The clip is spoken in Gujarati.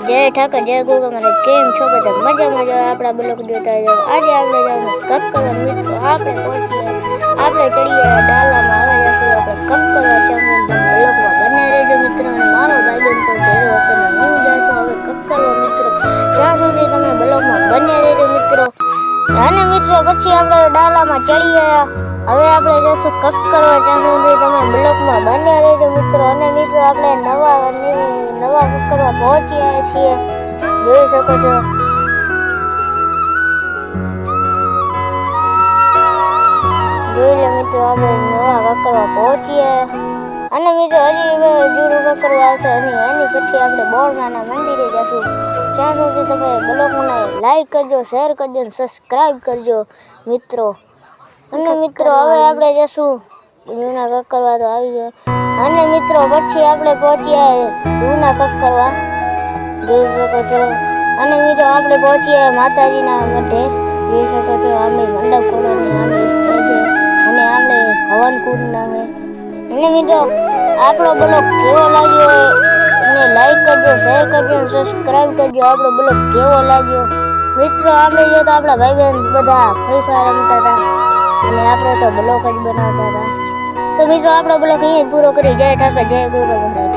જય ઠાકર જય ગોગા મહારાજ કેમ છો બધા મજા આપણા બ્લોગ જોતા જાઓ। આજે આપણે જવાનું કક્કરવા મિત્રો આપણે પહોંચીએ આપણે ચડીએ ડાલામાં આવે જશું આપણે કક્કરવા ચામુંડા બ્લોગમાં બને રહેજો મિત્રો અને મારો ભાઈબંધ પણ ભેરો હતો ને હું જાશું હવે કક્કરવા મિત્રો જ્યાં સુધી તમે બ્લોગમાં બને રહેજો મિત્રો અને મિત્રો પછી આપણે ડાલામાં ચડીએ હવે આપણે જશું કક્કરવા જ્યાં સુધી તમે બ્લોગમાં બને રહેજો મિત્રો અને મિત્રો આપણે નવા કક્કરવા પહોંચ્યા છીએ જોઈ શકો છો જોઈ લે મિત્રો આપણે નવા કક્કરવા પહોંચ્યા અને મિત્રો હજી જૂનું કક્કરવા આવશે અને એની પછી આપણે બોરમાના મંદિરે જશું ત્યાં સુધી તમે બ્લોગને લાઈક કરજો શેર કરજો અને સબસ્ક્રાઈબ કરજો મિત્રો અને મિત્રો હવે આપણે જશું જૂના કક્કરવા તો આવી જાય અને મિત્રો પછી આપણે પહોંચ્યા જૂના કક્કરવા જોઈ શકો છો અને મિત્રો આપણે પહોંચ્યા માતાજીના મઢે જોઈ શકો છો આમે મંડપ ખોલવાની આમે સ્ટેજ અને આમે હવન કુંડ નામે અને મિત્રો આપણો બ્લોગ કેવો લાગ્યો અને લાઈક કરજો શેર કરજો અને સબસ્ક્રાઈબ કરજો આપણો બ્લોગ કેવો લાગ્યો મિત્રો આપણે જો તો આપણા ભાઈ બહેન બધા ફ્રી ફાયર રમતા હતા અને આપણે તો બ્લોગ જ બનાવતા હતા તો મિત્રો આપણો બ્લોગ અહીંયા પૂરો કરી જય ઠાકર જય ગોગા મહારાજ।